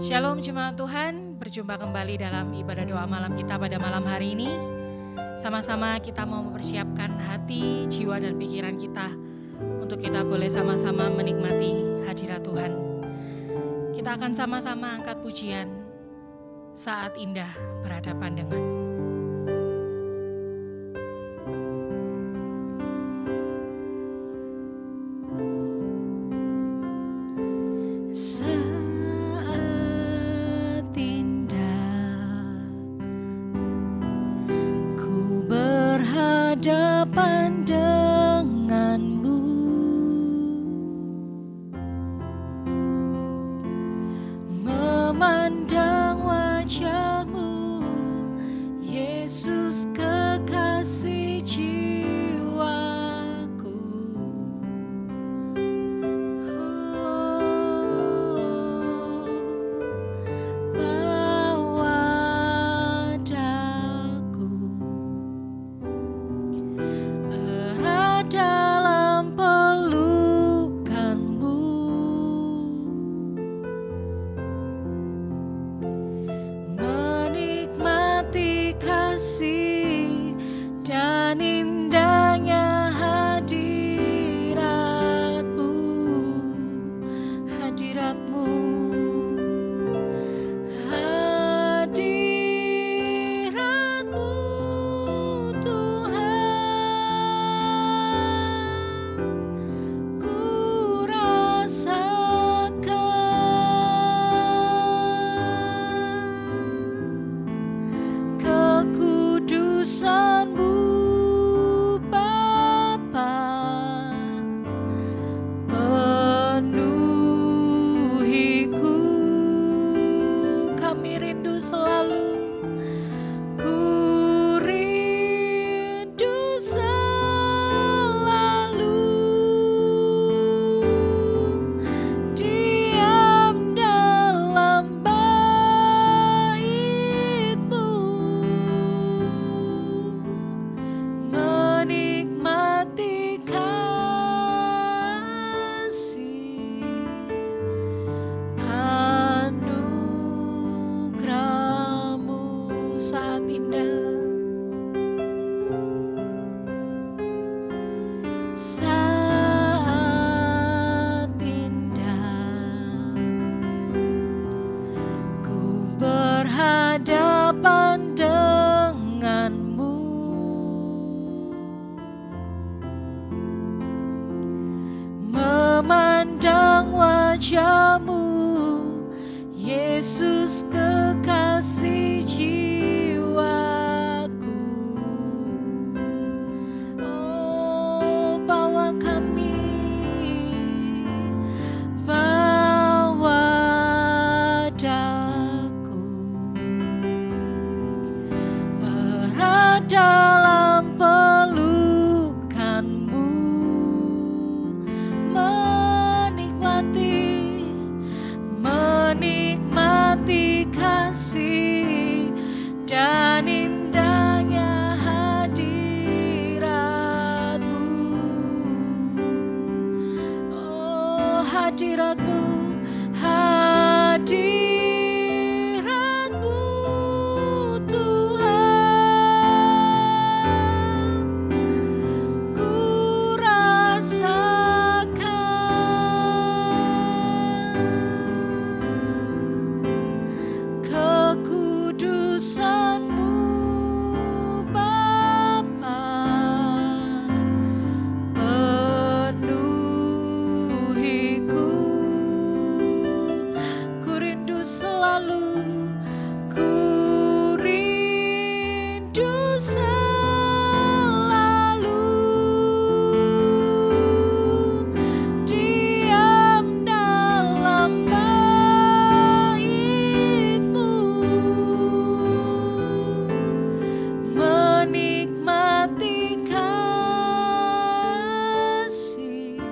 Shalom jemaat Tuhan, berjumpa kembali dalam ibadah doa malam kita pada malam hari ini. Sama-sama kita mau mempersiapkan hati, jiwa dan pikiran kita untuk kita boleh sama-sama menikmati hadirat Tuhan. Kita akan sama-sama angkat pujian Saat Indah Berhadapan Dengan. Berhadapan denganmu, memandang wajahmu, Yesus kekasih jiwaku. Dalam pelukanmu, menikmati kasih dan indahnya hadiratmu, hadiratmu. Kekudusanmu Bapa penuhiku, kami rindu selalu, ku rindu selalu diam dalam bait-Mu, menikmati kasih anugerah-Mu. Saat indah, saat indah, ku berhadapan denganmu, memandang wajahmu, Yesus kekasih jiwaku. Oh, bawa kami, bawa daku, erat dalam pelukanmu, menikmati kasih dan indahnya hadiratmu. Oh, hadiratmu, hadiratmu Tuhan, ku rasakan kekudusanmu Bapa penuhiku, ku rindu selalu, ku rindu selalu diam dalam bait-Mu, menikmati kasih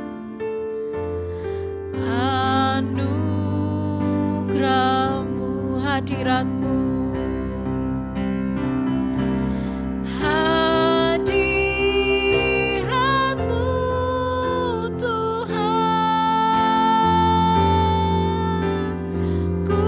anugerah-Mu, hadirat-Mu, hadirat-Mu Tuhan, ku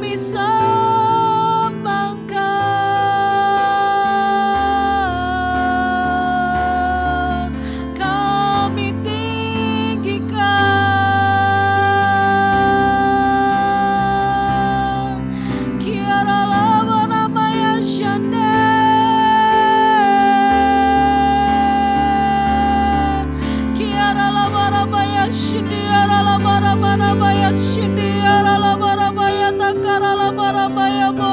kami sembah Engkau, kami tinggikan. Kiara lava namaya shande, kiara lava rabaya shindi, ara lava rabaya shindi, ara lava rabaya takara lava rabaya mo.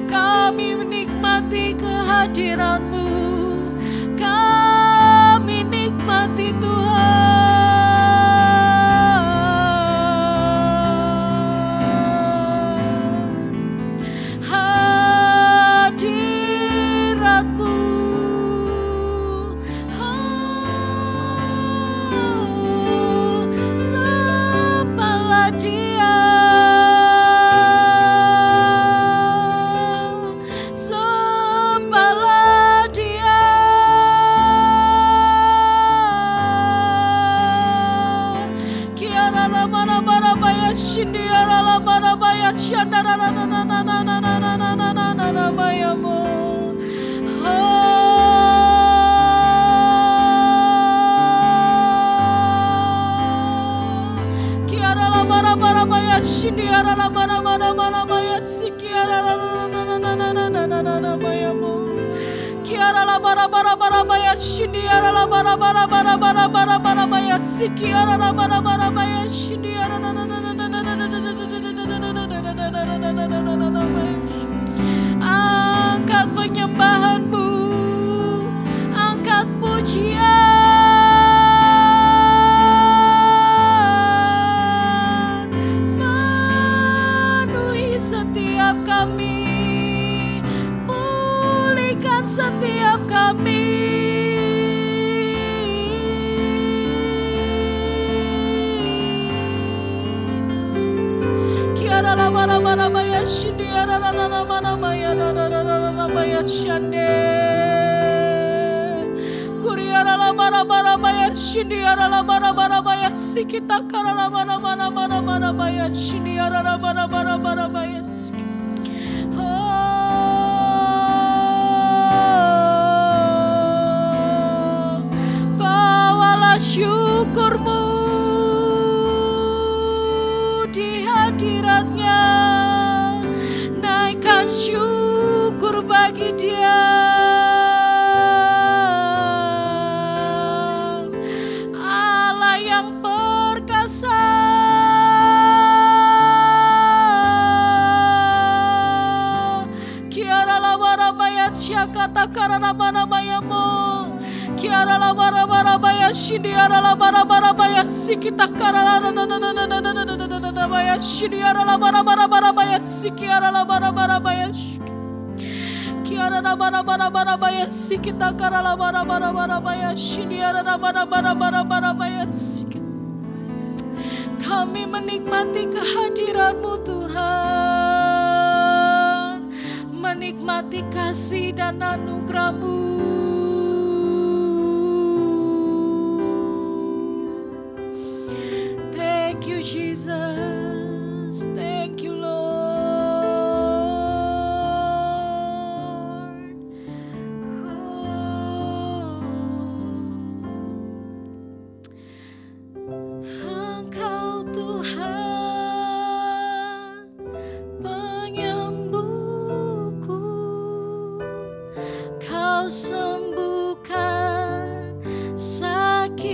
Kami menikmati kehadiran-Mu, kami nikmati Tuhan. Hadirat-Mu, sembahlah Dia, sembahlah Dia. Kiara lama lama rabaya shindi, ara lama rabaya shandara na na na na na na na na na na na na maya mo. Kiara lama lama rabaya shindi, ara lama lama lama rabaya siki, ara na na na na na na na na na na maya mo. Kiara la bara bara bara baya shindi, ara la bara bara bara bara bara bara baya siki, ara la bara bara baya shindi, ara na na na na na na na na na na. Angkat penyembahan-Mu, angkat pujian, penuhi setiap kami, pulihkan setiap kami. Kiara la bara bara baya shindi, ara na na na na maya na na na na na maya shande. Kuriara la bara bara baya shindi, ara la bara bara baya sikita kara la mana mana mana mana baya shindi, ara la bara bara bara baya siki. Bawalah syukur-Mu di hadirat-Nya, naikkan syukur bagi Dia. Allah yang perkasa, kiara la bara baya syakata karana mana maya mo. Kiara la bara bara baya shindi, ara la bara bara baya sikita kara na na na na na na na na na na baya shindi, ara la bara bara bara baya siki, ara la bara bara baya kiara la bara bara bara baya sikita kara la bara bara bara baya shindi, ara la bara bara bara bara baya siki. Kami menikmati kehadiran-Mu Tuhan, menikmati kasih dan anugerah-Mu. Thank you Jesus, thank you Lord. Engkau Tuhan penyembuhku, Kau sembuhkan sakitku,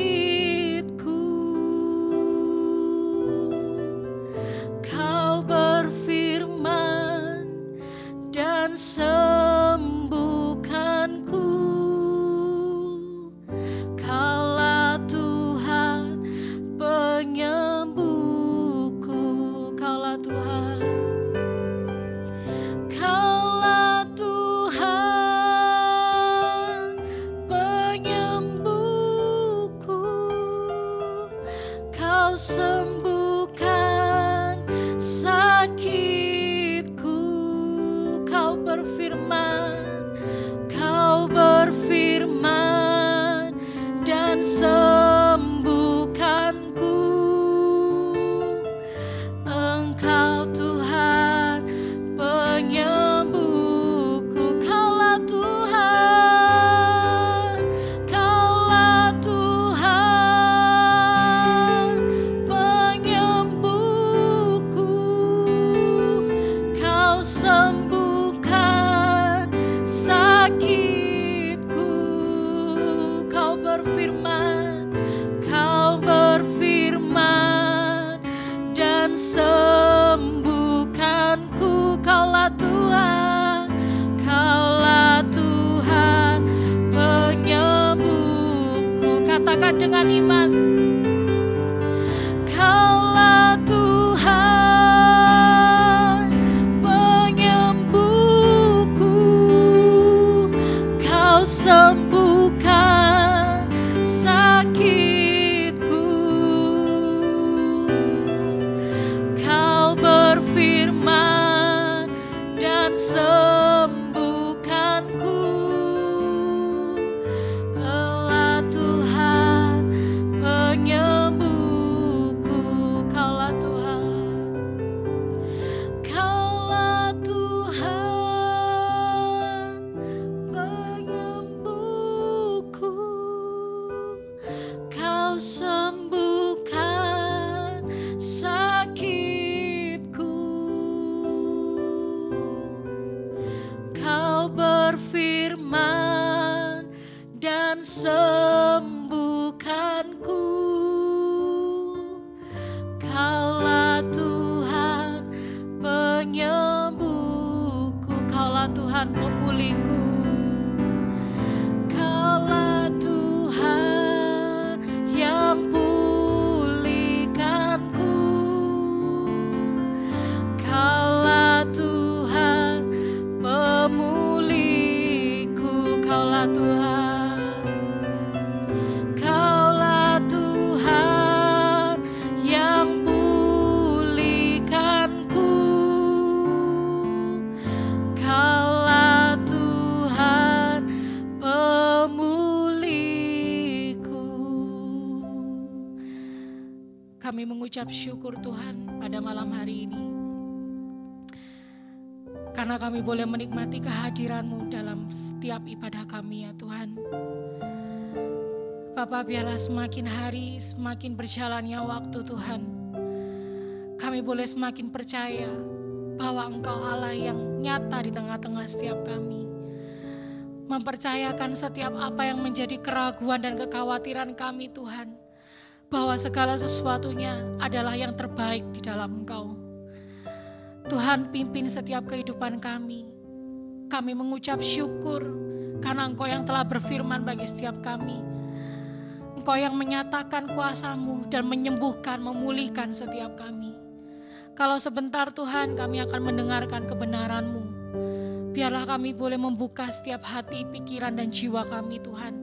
Kau berfirman dan sembuhkanku. Kaulah Tuhan penyembuhku, Kaulah Tuhan, Kaulah Tuhan penyembuhku. Kau sembuhkan sakitku, Kau berfirman dan sembuhkanku. katakan dengan iman. Kaulah Tuhan penyembuhku, Kau sembuhkan sakitku. Kau berfirman dan sembuhkanku. Allah Tuhan penyembuhku. Kaulah Tuhan, Kaulah Tuhan penyembuhku. Kau sembuhkan sakitku. Kau berfirman dan sembuhkanku. Kaulah Tuhan penyembuhku. Kaulah Tuhan pemulihku. Kaulah Tuhan yang pulihkanku. Kaulah Tuhan pemulihku. Kaulah Tuhan, Kaulah Tuhan yang pulihkanku. Kaulah Tuhan pemulihku. Kami mengucap syukur Tuhan pada malam hari ini, karena kami boleh menikmati kehadiran-Mu dalam setiap ibadah kami ya Tuhan. Bapa, biarlah semakin hari, semakin berjalannya waktu Tuhan, kami boleh semakin percaya bahwa Engkau Allah yang nyata di tengah-tengah setiap kami. Mempercayakan setiap apa yang menjadi keraguan dan kekhawatiran kami Tuhan, bahwa segala sesuatunya adalah yang terbaik di dalam Engkau. Tuhan, pimpin setiap kehidupan kami. Kami mengucap syukur karena Engkau yang telah berfirman bagi setiap kami. Engkau yang menyatakan kuasa-Mu dan menyembuhkan, memulihkan setiap kami. Kalau sebentar Tuhan kami akan mendengarkan kebenaran-Mu, biarlah kami boleh membuka setiap hati, pikiran dan jiwa kami Tuhan.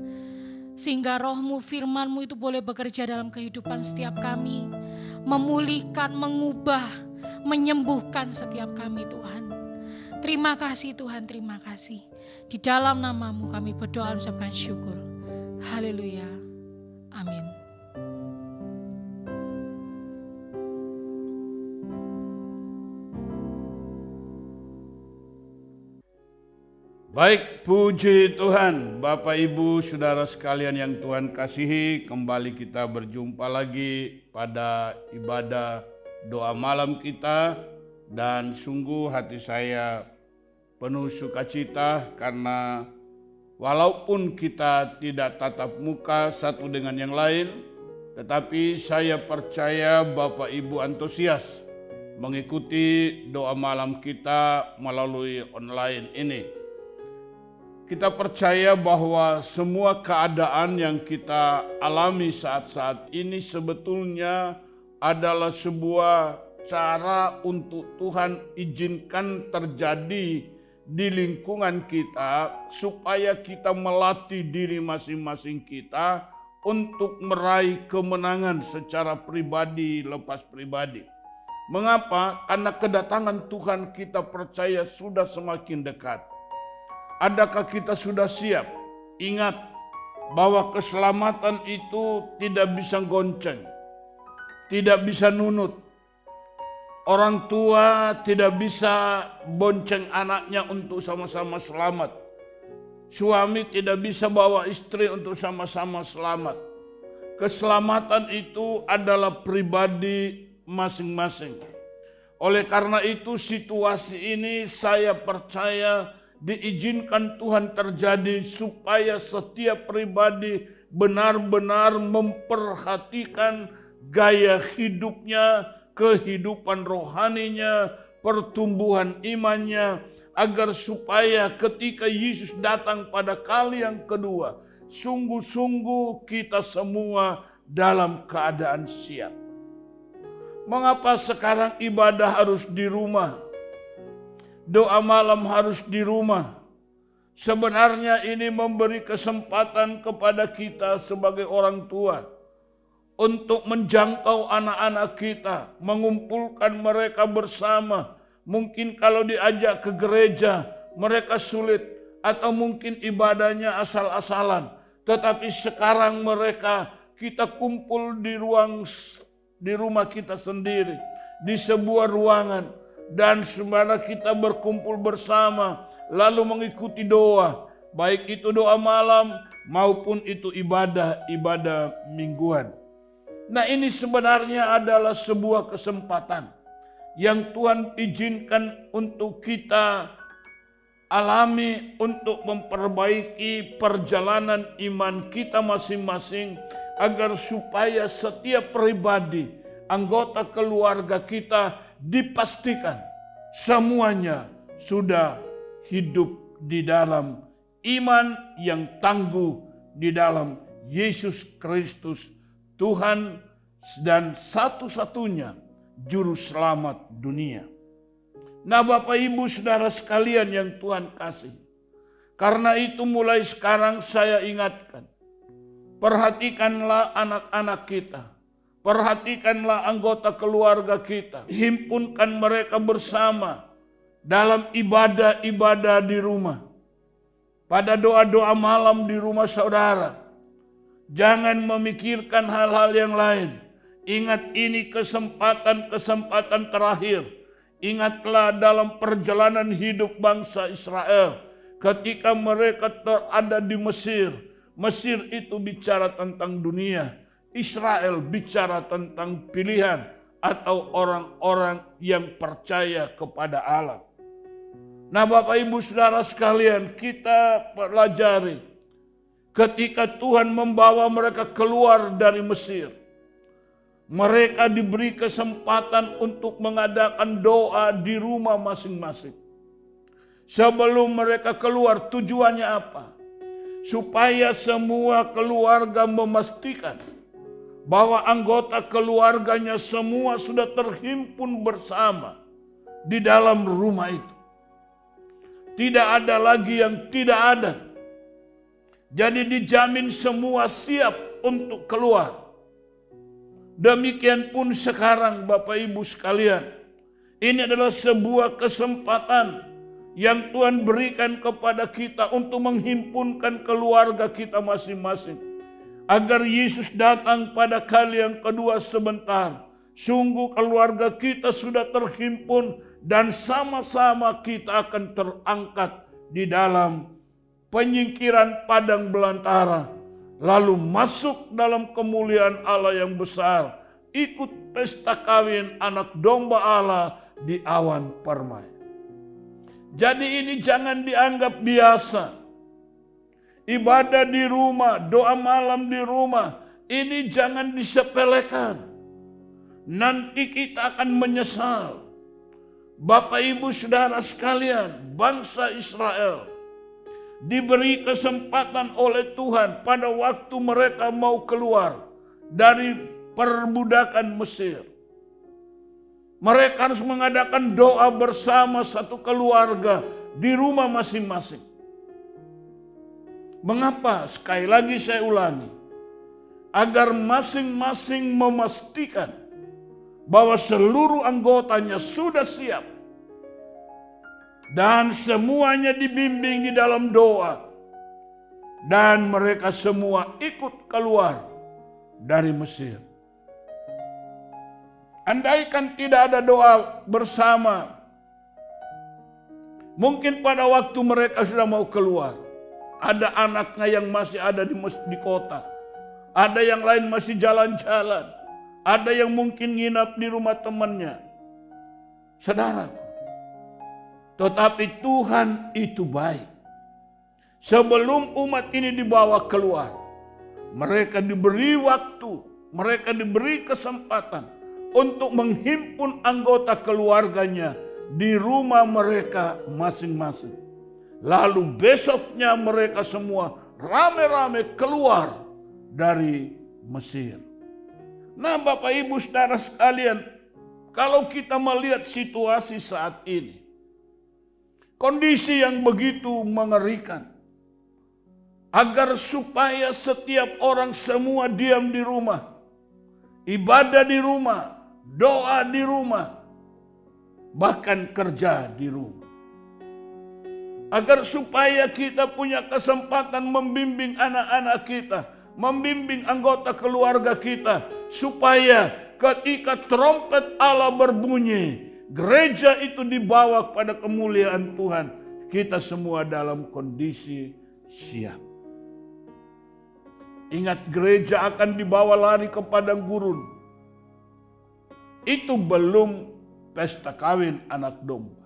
Sehingga roh-Mu, firman-Mu itu boleh bekerja dalam kehidupan setiap kami. Memulihkan, mengubah, menyembuhkan setiap kami Tuhan. Terima kasih Tuhan, terima kasih. Di dalam nama-Mu kami berdoa dan mengucapkan syukur. Haleluya. Amin. Baik, puji Tuhan. Bapak, Ibu, Saudara sekalian yang Tuhan kasihi, kembali kita berjumpa lagi pada ibadah doa malam kita. Dan sungguh hati saya penuh sukacita karena walaupun kita tidak tatap muka satu dengan yang lain, tetapi saya percaya Bapak Ibu antusias mengikuti doa malam kita melalui online ini. Kita percaya bahwa semua keadaan yang kita alami saat-saat ini sebetulnya adalah sebuah cara untuk Tuhan izinkan terjadi di lingkungan kita, supaya kita melatih diri masing-masing kita untuk meraih kemenangan secara pribadi lepas pribadi. Mengapa? Karena kedatangan Tuhan kita percaya sudah semakin dekat. Adakah kita sudah siap? Ingat bahwa keselamatan itu tidak bisa gonceng, tidak bisa nunut. Orang tua tidak bisa bonceng anaknya untuk sama-sama selamat. Suami tidak bisa bawa istri untuk sama-sama selamat. Keselamatan itu adalah pribadi masing-masing. Oleh karena itu situasi ini saya percaya diizinkan Tuhan terjadi supaya setiap pribadi benar-benar memperhatikan gaya hidupnya, kehidupan rohaninya, pertumbuhan imannya, agar supaya ketika Yesus datang pada kali yang kedua, sungguh-sungguh kita semua dalam keadaan siap. Mengapa sekarang ibadah harus di rumah? Doa malam harus di rumah. Sebenarnya ini memberi kesempatan kepada kita sebagai orang tua untuk menjangkau anak-anak kita, mengumpulkan mereka bersama. Mungkin kalau diajak ke gereja, mereka sulit, atau mungkin ibadahnya asal-asalan. Tetapi sekarang kita kumpul di rumah kita sendiri, di sebuah ruangan, dan semana kita berkumpul bersama, lalu mengikuti doa, baik itu doa malam maupun itu ibadah mingguan. Nah, ini sebenarnya adalah sebuah kesempatan yang Tuhan izinkan untuk kita alami untuk memperbaiki perjalanan iman kita masing-masing, agar supaya setiap pribadi, anggota keluarga kita dipastikan semuanya sudah hidup di dalam iman yang tangguh di dalam Yesus Kristus, Tuhan dan satu-satunya juru selamat dunia. Nah, Bapak Ibu Saudara sekalian yang Tuhan kasih, karena itu mulai sekarang saya ingatkan, perhatikanlah anak-anak kita, perhatikanlah anggota keluarga kita, himpunkan mereka bersama dalam ibadah-ibadah di rumah, pada doa-doa malam di rumah saudara. Jangan memikirkan hal-hal yang lain. Ingat, ini kesempatan terakhir. Ingatlah dalam perjalanan hidup bangsa Israel ketika mereka ada di Mesir. Mesir itu bicara tentang dunia. Israel bicara tentang pilihan atau orang-orang yang percaya kepada Allah. Nah, Bapak Ibu Saudara sekalian, kita pelajari ketika Tuhan membawa mereka keluar dari Mesir, mereka diberi kesempatan untuk mengadakan doa di rumah masing-masing. Sebelum mereka keluar, tujuannya apa? Supaya semua keluarga memastikan bahwa anggota keluarganya semua sudah terhimpun bersama di dalam rumah itu. Tidak ada lagi yang tidak ada. Jadi dijamin semua siap untuk keluar. Demikian pun sekarang Bapak Ibu sekalian. Ini adalah sebuah kesempatan yang Tuhan berikan kepada kita untuk menghimpunkan keluarga kita masing-masing. Agar Yesus datang pada kali yang kedua sebentar. Sungguh keluarga kita sudah terhimpun dan sama-sama kita akan terangkat di dalam penyingkiran padang belantara, lalu masuk dalam kemuliaan Allah yang besar, ikut pesta kawin anak domba Allah di awan permai. Jadi ini jangan dianggap biasa. Ibadah di rumah, doa malam di rumah, ini jangan disepelekan. Nanti kita akan menyesal. Bapak Ibu Saudara sekalian, bangsa Israel diberi kesempatan oleh Tuhan pada waktu mereka mau keluar dari perbudakan Mesir. Mereka harus mengadakan doa bersama satu keluarga di rumah masing-masing. Mengapa? Sekali lagi saya ulangi. Agar masing-masing memastikan bahwa seluruh anggotanya sudah siap. Dan semuanya dibimbing di dalam doa. Dan mereka semua ikut keluar dari Mesir. Andaikan tidak ada doa bersama, mungkin pada waktu mereka sudah mau keluar, ada anaknya yang masih ada di kota. Ada yang lain masih jalan-jalan. Ada yang mungkin nginap di rumah temannya. Saudara, tetapi Tuhan itu baik. Sebelum umat ini dibawa keluar, mereka diberi waktu, mereka diberi kesempatan untuk menghimpun anggota keluarganya di rumah mereka masing-masing. Lalu besoknya mereka semua rame-rame keluar dari Mesir. Nah, Bapak Ibu Saudara sekalian, kalau kita melihat situasi saat ini, kondisi yang begitu mengerikan, agar supaya setiap orang semua diam di rumah, ibadah di rumah, doa di rumah, bahkan kerja di rumah. Agar supaya kita punya kesempatan membimbing anak-anak kita, membimbing anggota keluarga kita, supaya ketika trompet Allah berbunyi, gereja itu dibawa pada kemuliaan Tuhan, kita semua dalam kondisi siap. Ingat, gereja akan dibawa lari ke padang gurun. Itu belum pesta kawin anak domba.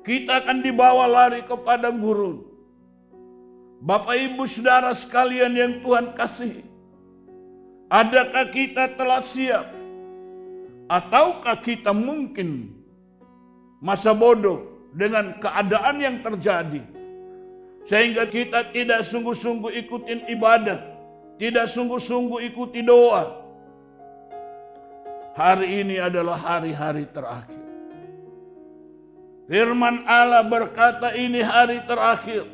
Kita akan dibawa lari ke padang gurun. Bapak Ibu Saudara sekalian yang Tuhan kasihi, adakah kita telah siap? Ataukah kita mungkin masa bodoh dengan keadaan yang terjadi, sehingga kita tidak sungguh-sungguh ikutin ibadah, tidak sungguh-sungguh ikuti doa. Hari ini adalah hari-hari terakhir. Firman Allah berkata ini hari terakhir.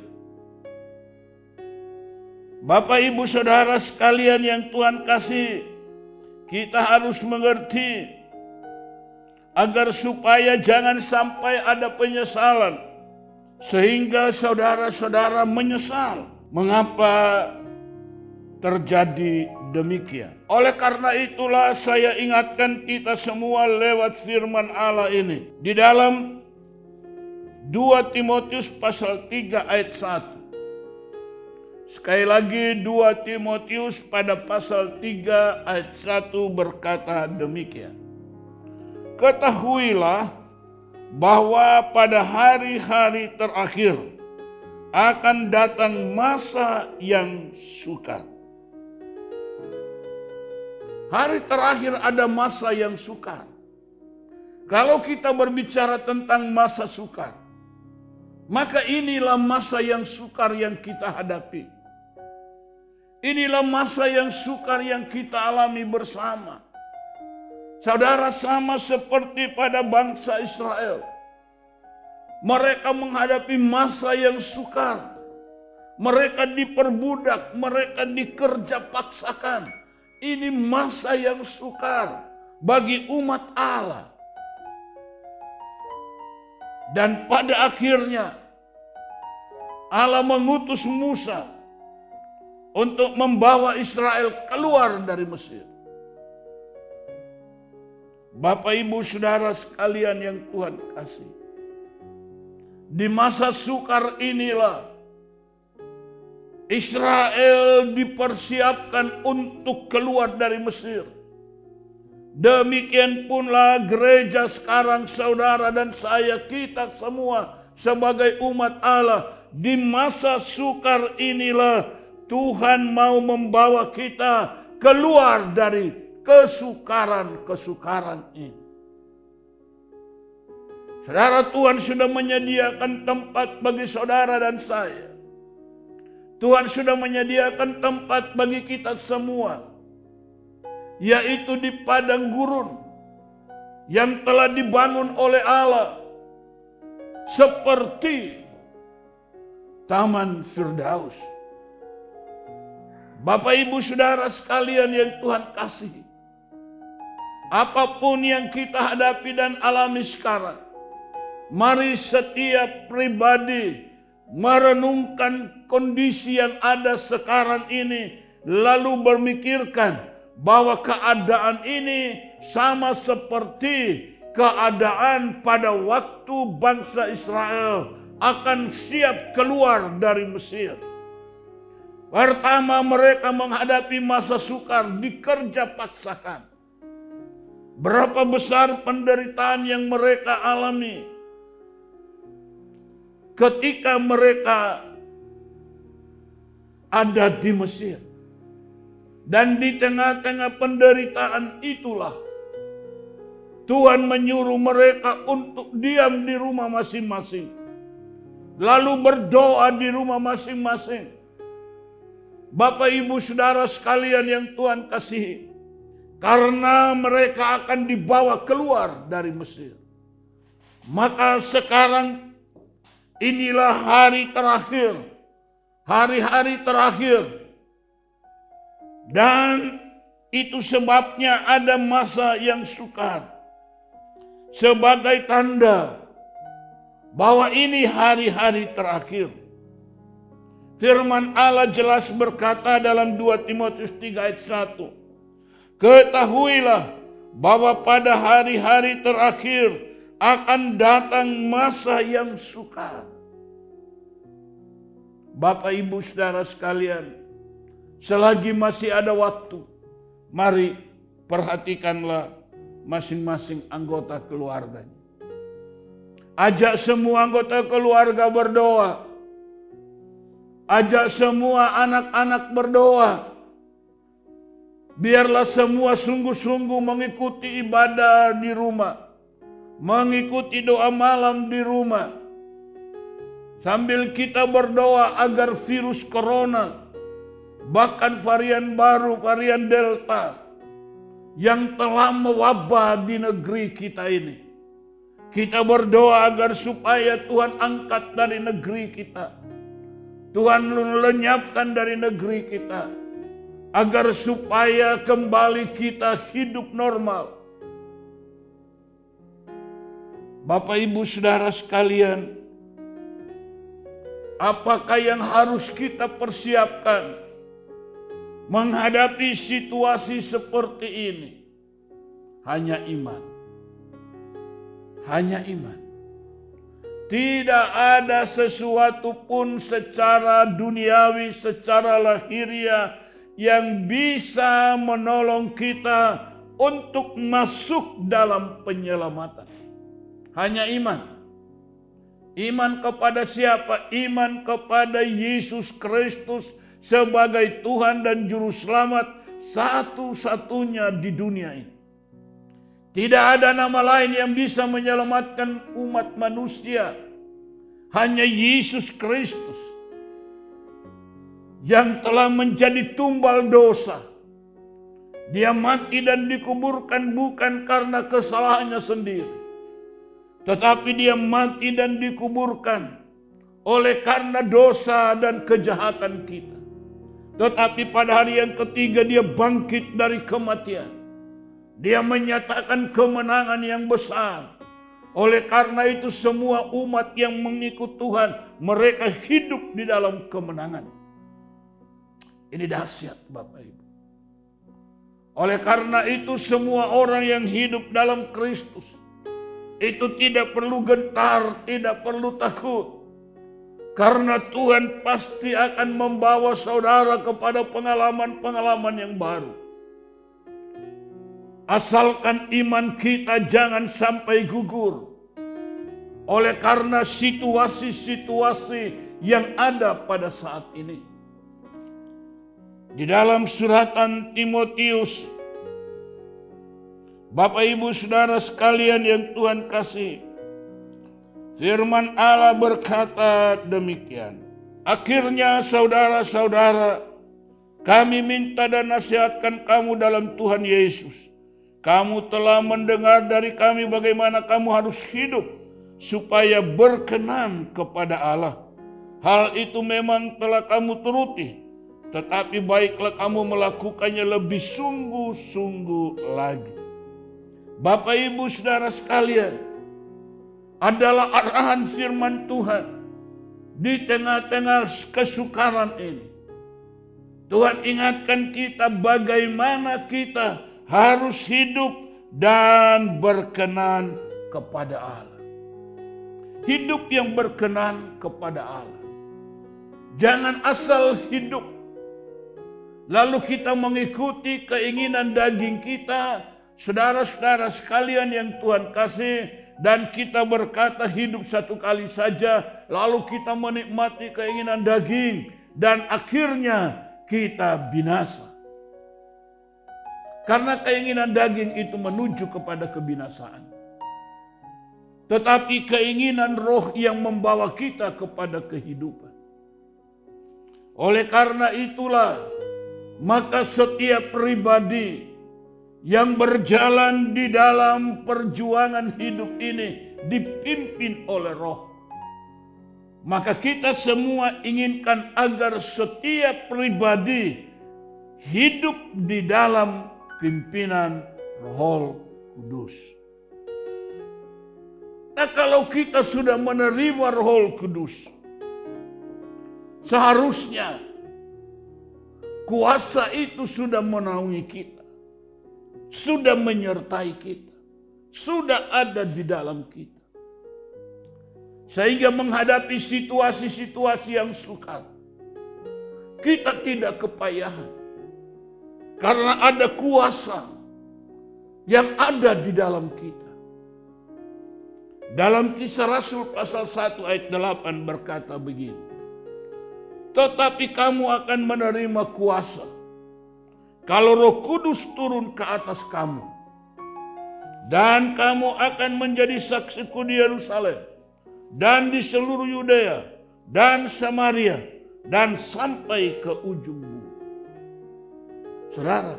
Bapak Ibu Saudara sekalian yang Tuhan kasih, kita harus mengerti agar supaya jangan sampai ada penyesalan, sehingga saudara-saudara menyesal mengapa terjadi demikian. Oleh karena itulah saya ingatkan kita semua lewat firman Allah ini di dalam 2 Timotius pasal 3 ayat 1. Sekali lagi 2 Timotius pada pasal 3 ayat 1 berkata demikian. Ketahuilah bahwa pada hari-hari terakhir akan datang masa yang sukar. Hari terakhir ada masa yang sukar. Kalau kita berbicara tentang masa sukar, maka inilah masa yang sukar yang kita hadapi. Inilah masa yang sukar yang kita alami bersama. Saudara, sama seperti pada bangsa Israel. Mereka menghadapi masa yang sukar. Mereka diperbudak, mereka dikerja paksakan. Ini masa yang sukar bagi umat Allah. Dan pada akhirnya Allah mengutus Musa untuk membawa Israel keluar dari Mesir. Bapak Ibu Saudara sekalian yang Tuhan kasih, di masa sukar inilah Israel dipersiapkan untuk keluar dari Mesir. Demikian punlah gereja sekarang, saudara dan saya, kita semua sebagai umat Allah, di masa sukar inilah Tuhan mau membawa kita keluar dari kesukaran-kesukaran ini. Saudara, Tuhan sudah menyediakan tempat bagi saudara dan saya. Tuhan sudah menyediakan tempat bagi kita semua, yaitu di padang gurun yang telah dibangun oleh Allah, seperti Taman Firdaus. Bapak Ibu Saudara sekalian yang Tuhan kasihi, apapun yang kita hadapi dan alami sekarang, mari setiap pribadi merenungkan kondisi yang ada sekarang ini, lalu bermikirkan bahwa keadaan ini sama seperti keadaan pada waktu bangsa Israel akan siap keluar dari Mesir. Pertama, mereka menghadapi masa sukar, dikerja paksakan. Berapa besar penderitaan yang mereka alami ketika mereka ada di Mesir. Dan di tengah-tengah penderitaan itulah Tuhan menyuruh mereka untuk diam di rumah masing-masing, lalu berdoa di rumah masing-masing, Bapak Ibu Saudara sekalian yang Tuhan kasihi, karena mereka akan dibawa keluar dari Mesir. Maka sekarang inilah hari terakhir, hari-hari terakhir. Dan itu sebabnya ada masa yang sukar. Sebagai tanda bahwa ini hari-hari terakhir. Firman Allah jelas berkata dalam 2 Timotius 3 ayat 1. Ketahuilah bahwa pada hari-hari terakhir akan datang masa yang sukar. Bapak Ibu Saudara sekalian, selagi masih ada waktu, mari perhatikanlah masing-masing anggota keluarganya. Ajak semua anggota keluarga berdoa. Ajak semua anak-anak berdoa. Biarlah semua sungguh-sungguh mengikuti ibadah di rumah. Mengikuti doa malam di rumah. Sambil kita berdoa agar virus corona, bahkan varian baru, varian Delta, yang telah mewabah di negeri kita ini. Kita berdoa agar supaya Tuhan angkat dari negeri kita. Tuhan lenyapkan dari negeri kita, agar supaya kembali kita hidup normal. Bapak Ibu Saudara sekalian, apakah yang harus kita persiapkan menghadapi situasi seperti ini? Hanya iman. Hanya iman. Tidak ada sesuatu pun secara duniawi, secara lahiriah yang bisa menolong kita untuk masuk dalam penyelamatan. Hanya iman. Iman kepada siapa? Iman kepada Yesus Kristus sebagai Tuhan dan Juru Selamat satu-satunya di dunia ini. Tidak ada nama lain yang bisa menyelamatkan umat manusia. Hanya Yesus Kristus yang telah menjadi tumbal dosa. Dia mati dan dikuburkan bukan karena kesalahannya sendiri, tetapi dia mati dan dikuburkan oleh karena dosa dan kejahatan kita. Tetapi pada hari yang ketiga dia bangkit dari kematian. Dia menyatakan kemenangan yang besar. Oleh karena itu semua umat yang mengikut Tuhan, mereka hidup di dalam kemenangan. Ini dahsyat Bapak Ibu. Oleh karena itu semua orang yang hidup dalam Kristus, itu tidak perlu gentar, tidak perlu takut. Karena Tuhan pasti akan membawa saudara kepada pengalaman-pengalaman yang baru. Asalkan iman kita jangan sampai gugur oleh karena situasi-situasi yang ada pada saat ini. Di dalam suratan Timotius, Bapak Ibu Saudara sekalian yang Tuhan kasih, firman Allah berkata demikian. Akhirnya saudara-saudara, kami minta dan nasihatkan kamu dalam Tuhan Yesus. Kamu telah mendengar dari kami bagaimana kamu harus hidup supaya berkenan kepada Allah. Hal itu memang telah kamu turuti, tetapi baiklah kamu melakukannya lebih sungguh-sungguh lagi. Bapak Ibu Saudara sekalian, adalah arahan firman Tuhan di tengah-tengah kesukaran ini. Tuhan ingatkan kita bagaimana kita harus hidup dan berkenan kepada Allah. Hidup yang berkenan kepada Allah. Jangan asal hidup, lalu kita mengikuti keinginan daging kita, saudara-saudara sekalian yang Tuhan kasih, dan kita berkata hidup satu kali saja, lalu kita menikmati keinginan daging, dan akhirnya kita binasa. Karena keinginan daging itu menuju kepada kebinasaan. Tetapi keinginan roh yang membawa kita kepada kehidupan. Oleh karena itulah, maka setiap pribadi yang berjalan di dalam perjuangan hidup ini dipimpin oleh Roh. Maka kita semua inginkan agar setiap pribadi hidup di dalam pimpinan Roh Kudus. Nah, kalau kita sudah menerima Roh Kudus, seharusnya kuasa itu sudah menaungi kita, sudah menyertai kita, sudah ada di dalam kita. Sehingga menghadapi situasi-situasi yang sukar, kita tidak kepayahan. Karena ada kuasa yang ada di dalam kita. Dalam Kisah Rasul pasal 1 ayat 8 berkata begini. Tetapi kamu akan menerima kuasa kalau Roh Kudus turun ke atas kamu. Dan kamu akan menjadi saksiku di Yerusalem dan di seluruh Yudea dan Samaria dan sampai ke ujung bumi. Saudara,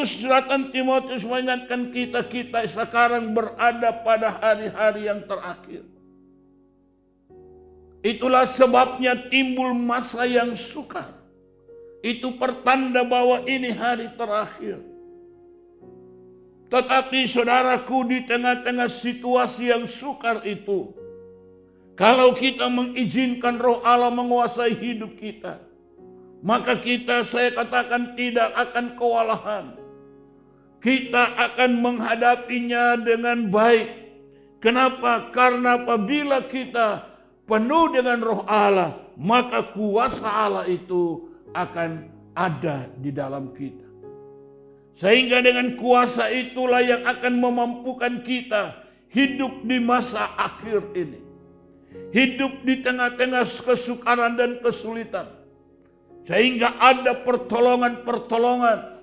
suratan Timotius mengingatkan kita sekarang berada pada hari-hari yang terakhir. Itulah sebabnya timbul masa yang sukar. Itu pertanda bahwa ini hari terakhir. Tetapi saudaraku, di tengah-tengah situasi yang sukar itu, kalau kita mengizinkan Roh Allah menguasai hidup kita, maka saya katakan tidak akan kewalahan. Kita akan menghadapinya dengan baik. Kenapa? Karena apabila kita penuh dengan Roh Allah, maka kuasa Allah itu akan ada di dalam kita. Sehingga dengan kuasa itulah yang akan memampukan kita hidup di masa akhir ini. Hidup di tengah-tengah kesukaran dan kesulitan. Sehingga ada pertolongan-pertolongan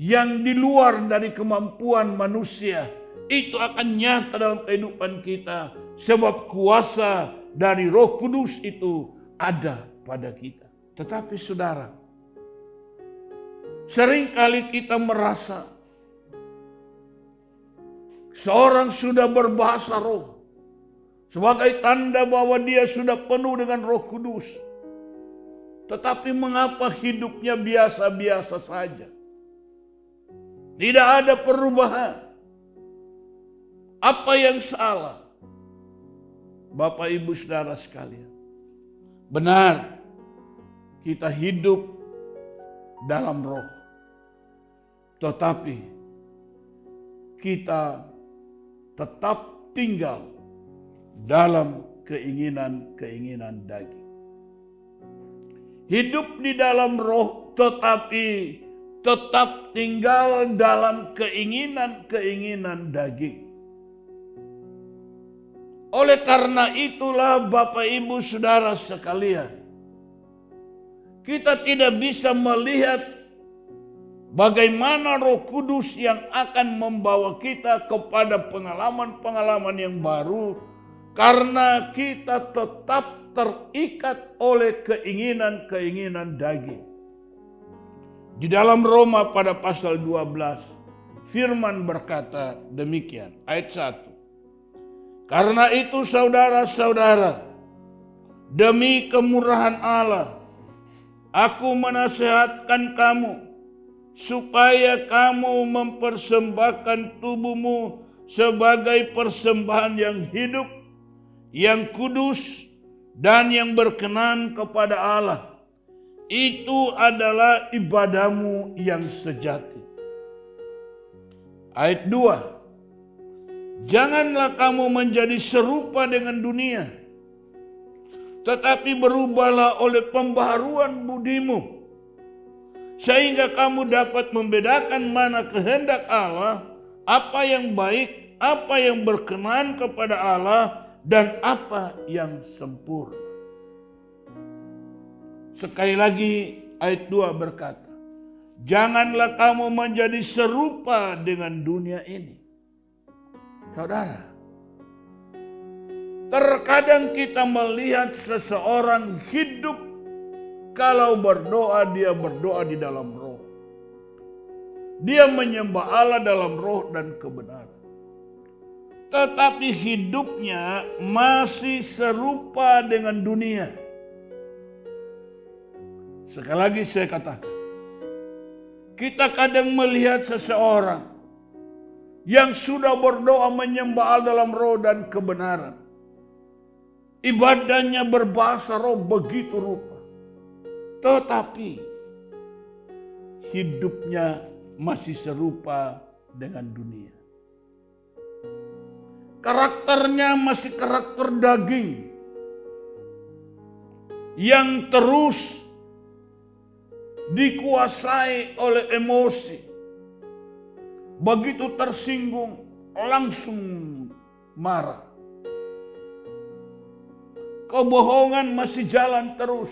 yang di luar dari kemampuan manusia. Itu akan nyata dalam kehidupan kita. Sebab kuasa dari Roh Kudus itu ada pada kita. Tetapi saudara, seringkali kita merasa seorang sudah berbahasa roh sebagai tanda bahwa dia sudah penuh dengan Roh Kudus. Tetapi mengapa hidupnya biasa-biasa saja? Tidak ada perubahan. Apa yang salah? Bapak, Ibu, Saudara sekalian. Benar, kita hidup dalam Roh. Tetapi kita tetap tinggal dalam keinginan-keinginan daging. Hidup di dalam Roh tetapi tetap tinggal dalam keinginan-keinginan daging. Oleh karena itulah Bapak, Ibu, Saudara sekalian, kita tidak bisa melihat bagaimana Roh Kudus yang akan membawa kita kepada pengalaman-pengalaman yang baru, karena kita tetap terikat oleh keinginan-keinginan daging. Di dalam Roma pada pasal 12, firman berkata demikian, ayat 1. Karena itu saudara-saudara, demi kemurahan Allah, aku menasihatkan kamu supaya kamu mempersembahkan tubuhmu sebagai persembahan yang hidup, yang kudus, dan yang berkenan kepada Allah. Itu adalah ibadahmu yang sejati. Ayat 2. Janganlah kamu menjadi serupa dengan dunia, tetapi berubahlah oleh pembaharuan budimu, sehingga kamu dapat membedakan mana kehendak Allah, apa yang baik, apa yang berkenan kepada Allah, dan apa yang sempurna. Sekali lagi ayat 2 berkata, janganlah kamu menjadi serupa dengan dunia ini. Saudara, terkadang kita melihat seseorang hidup Kalau berdoa, dia berdoa di dalam roh. Dia menyembah Allah dalam roh dan kebenaran. Tetapi hidupnya masih serupa dengan dunia. Sekali lagi saya katakan, kita kadang melihat seseorang yang sudah berdoa menyembah Allah dalam roh dan kebenaran. Ibadahnya berbahasa roh begitu rupa. Tetapi hidupnya masih serupa dengan dunia. Karakternya masih karakter daging yang terus dikuasai oleh emosi. Begitu tersinggung langsung marah. Kebohongan masih jalan terus.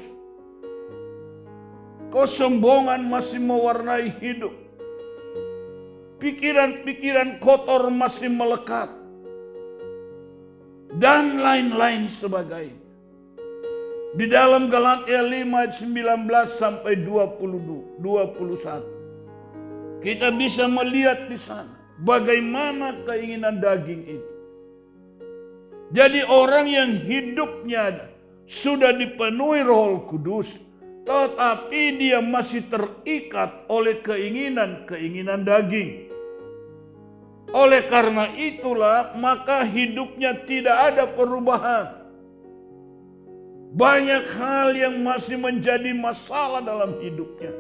Kesombongan masih mewarnai hidup. Pikiran-pikiran kotor masih melekat. Dan lain-lain sebagainya. Di dalam Galatia 5 ayat 19 sampai 21. Kita bisa melihat di sana bagaimana keinginan daging itu. Jadi orang yang hidupnya sudah dipenuhi Roh Kudus, tetapi dia masih terikat oleh keinginan-keinginan daging. Oleh karena itulah maka hidupnya tidak ada perubahan. Banyak hal yang masih menjadi masalah dalam hidupnya.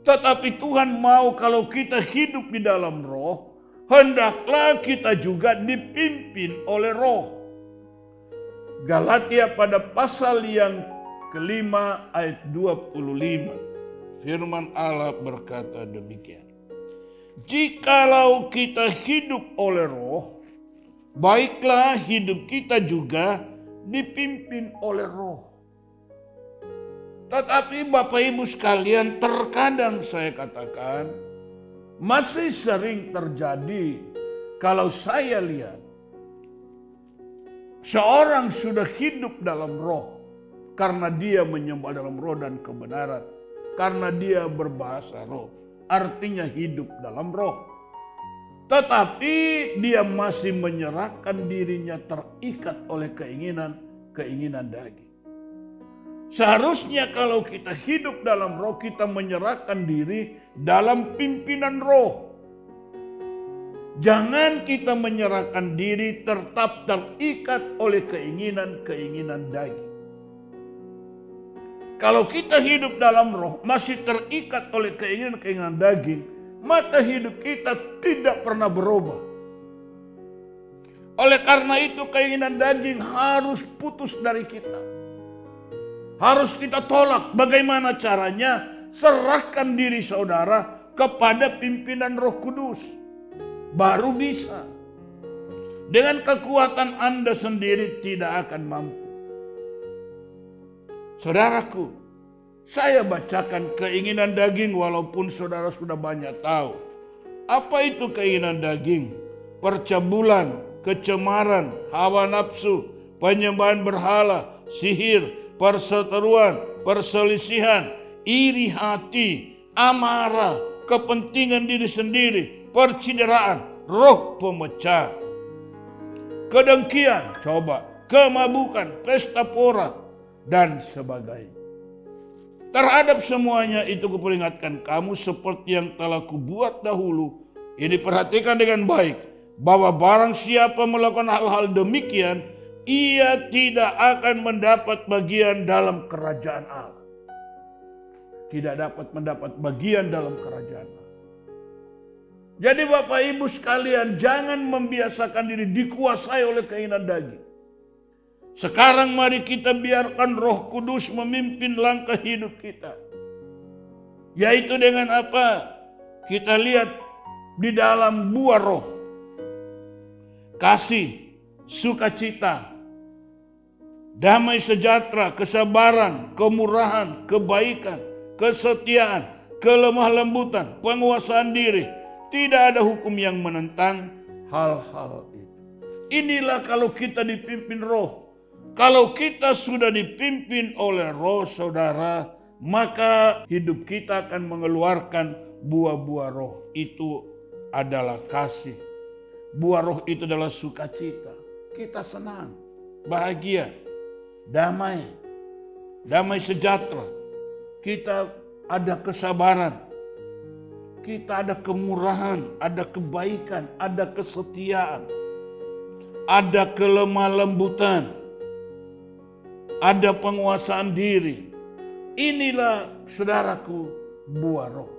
Tetapi Tuhan mau kalau kita hidup di dalam roh, hendaklah kita juga dipimpin oleh roh. Galatia pada pasal yang kelima ayat 25. Firman Allah berkata demikian. Jikalau kita hidup oleh roh, baiklah hidup kita juga dipimpin oleh roh. Tetapi Bapak Ibu sekalian, terkadang saya katakan masih sering terjadi kalau saya lihat seorang sudah hidup dalam roh karena dia menyembah dalam roh dan kebenaran, karena dia berbahasa roh. Artinya hidup dalam roh. Tetapi dia masih menyerahkan dirinya terikat oleh keinginan daging. Seharusnya kalau kita hidup dalam roh, kita menyerahkan diri dalam pimpinan roh. Jangan kita menyerahkan diri tetap terikat oleh keinginan daging. Kalau kita hidup dalam roh, masih terikat oleh keinginan daging, maka hidup kita tidak pernah berubah. Oleh karena itu keinginan daging harus putus dari kita. Harus kita tolak. Bagaimana caranya? Serahkan diri saudara kepada pimpinan Roh Kudus. Baru bisa. Dengan kekuatan Anda sendiri tidak akan mampu. Saudaraku, saya bacakan keinginan daging walaupun saudara sudah banyak tahu. Apa itu keinginan daging? Percabulan, kecemaran, hawa nafsu, penyembahan berhala, sihir, perseteruan, perselisihan, iri hati, amarah, kepentingan diri sendiri, percideraan, roh pemecah, kedengkian, kemabukan, pesta pora, dan sebagainya. Terhadap semuanya itu kuperingatkan kamu seperti yang telah kubuat dahulu. Ini perhatikan dengan baik, bahwa barang siapa melakukan hal-hal demikian, ia tidak akan mendapat bagian dalam kerajaan Allah. Tidak dapat mendapat bagian dalam kerajaan Allah. Jadi Bapak Ibu sekalian, jangan membiasakan diri dikuasai oleh keinginan daging. Sekarang mari kita biarkan Roh Kudus memimpin langkah hidup kita. Yaitu dengan apa? Kita lihat di dalam buah roh. Kasih, sukacita, damai sejahtera, kesabaran, kemurahan, kebaikan, kesetiaan, kelemah lembutan, penguasaan diri. Tidak ada hukum yang menentang hal-hal itu. Inilah kalau kita dipimpin roh. Kalau kita sudah dipimpin oleh Roh Saudara, maka hidup kita akan mengeluarkan buah-buah roh. Itu adalah kasih. Buah roh itu adalah sukacita. Kita senang, bahagia, damai, damai sejahtera. Kita ada kesabaran. Kita ada kemurahan, ada kebaikan, ada kesetiaan. Ada kelemah lembutan. Ada penguasaan diri. Inilah saudaraku buah roh.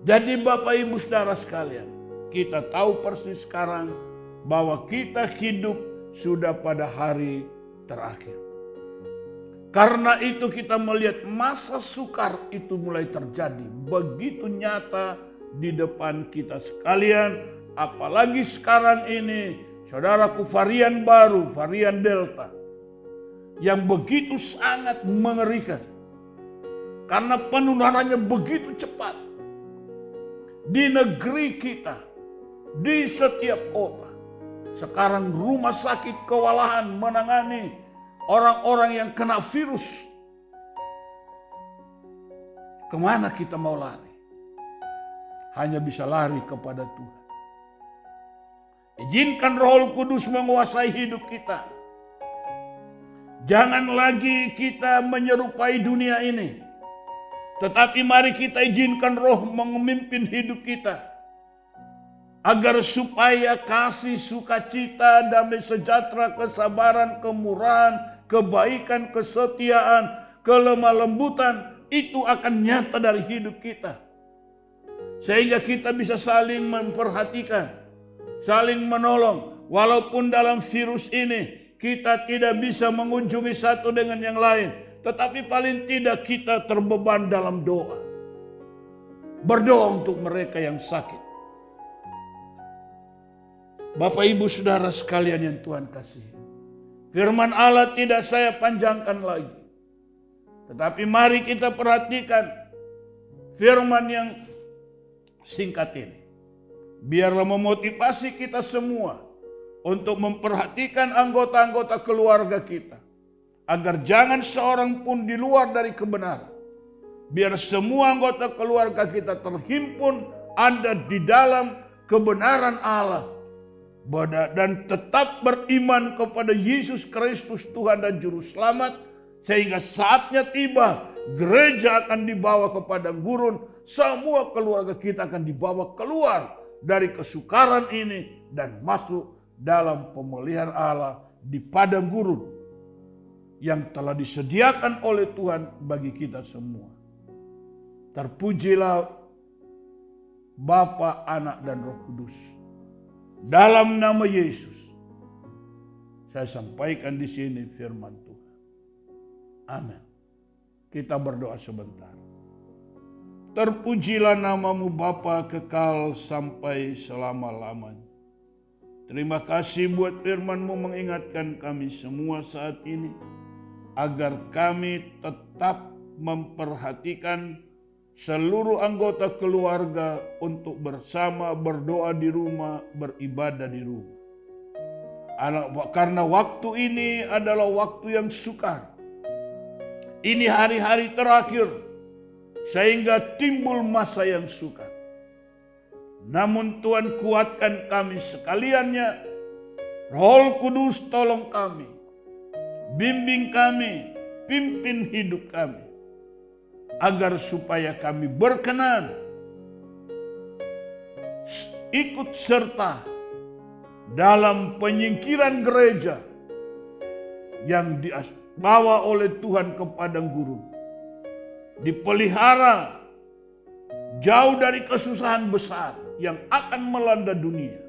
Jadi Bapak Ibu Saudara sekalian, kita tahu persis sekarang bahwa kita hidup sudah pada hari terakhir. Karena itu kita melihat masa sukar itu mulai terjadi. Begitu nyata di depan kita sekalian. Apalagi sekarang ini, saudaraku, varian baru, varian Delta. Yang begitu sangat mengerikan. Karena penularannya begitu cepat. Di negeri kita, di setiap kota. Sekarang rumah sakit kewalahan menangani orang-orang yang kena virus. Kemana kita mau lari? Hanya bisa lari kepada Tuhan. Izinkan Roh Kudus menguasai hidup kita. Jangan lagi kita menyerupai dunia ini. Tetapi mari kita izinkan Roh memimpin hidup kita. Agar supaya kasih, sukacita, damai sejahtera, kesabaran, kemurahan, kebaikan, kesetiaan, kelemah lembutan itu akan nyata dari hidup kita. Sehingga kita bisa saling memperhatikan, saling menolong. Walaupun dalam virus ini kita tidak bisa mengunjungi satu dengan yang lain. Tetapi paling tidak kita terbeban dalam doa. Berdoa untuk mereka yang sakit. Bapak Ibu Saudara sekalian yang Tuhan kasihi. Firman Allah tidak saya panjangkan lagi. Tetapi mari kita perhatikan firman yang singkat ini. Biarlah memotivasi kita semua untuk memperhatikan anggota-anggota keluarga kita. Agar jangan seorang pun di luar dari kebenaran. Biar semua anggota keluarga kita terhimpun ada di dalam kebenaran Allah. Dan tetap beriman kepada Yesus Kristus Tuhan dan Juru Selamat. Sehingga saatnya tiba, gereja akan dibawa ke padang gurun. Semua keluarga kita akan dibawa keluar dari kesukaran ini. Dan masuk dalam pemeliharaan Allah di padang gurun. Yang telah disediakan oleh Tuhan bagi kita semua. Terpujilah Bapa, Anak, dan Roh Kudus. Dalam nama Yesus, saya sampaikan di sini firman Tuhan. Amin. Kita berdoa sebentar. Terpujilah namamu Bapa kekal sampai selama-lamanya. Terima kasih buat firman-Mu mengingatkan kami semua saat ini. Agar kami tetap memperhatikan seluruh anggota keluarga untuk bersama berdoa di rumah, beribadah di rumah. Karena waktu ini adalah waktu yang sukar. Ini hari-hari terakhir sehingga timbul masa yang sukar. Namun Tuhan kuatkan kami sekaliannya. Roh Kudus tolong kami. Bimbing kami, pimpin hidup kami. Agar supaya kami berkenan. Ikut serta dalam penyingkiran gereja. Yang dibawa oleh Tuhan ke padang gurun. Dipelihara jauh dari kesusahan besar yang akan melanda dunia.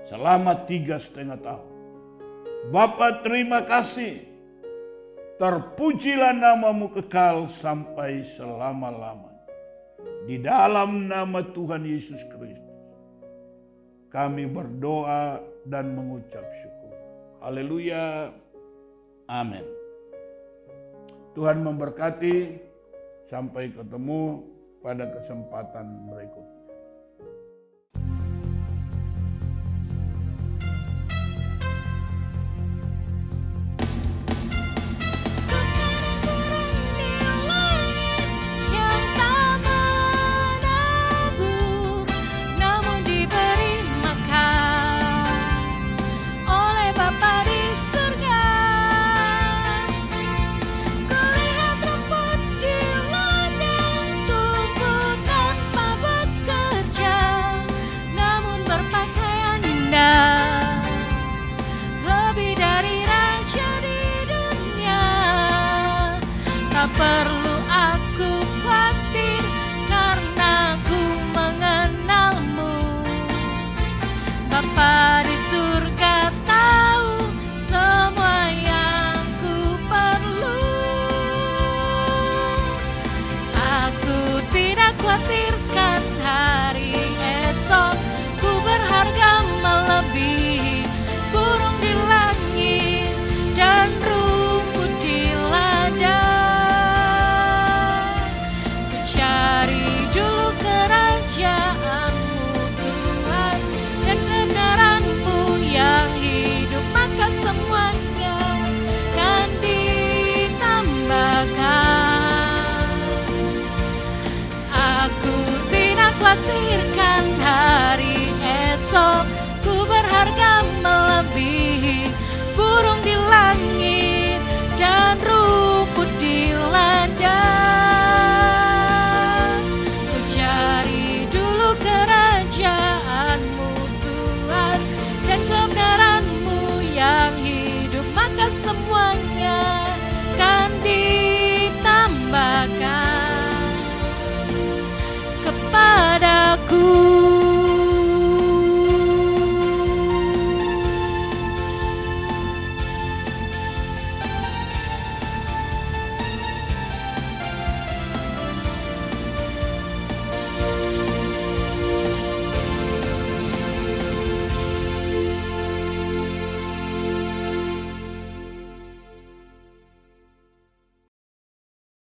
Selama 3,5 tahun. Bapa terima kasih. Terpujilah namamu kekal sampai selama-lamanya. Di dalam nama Tuhan Yesus Kristus. Kami berdoa dan mengucap syukur. Haleluya. Amin. Tuhan memberkati. Sampai ketemu pada kesempatan berikutnya.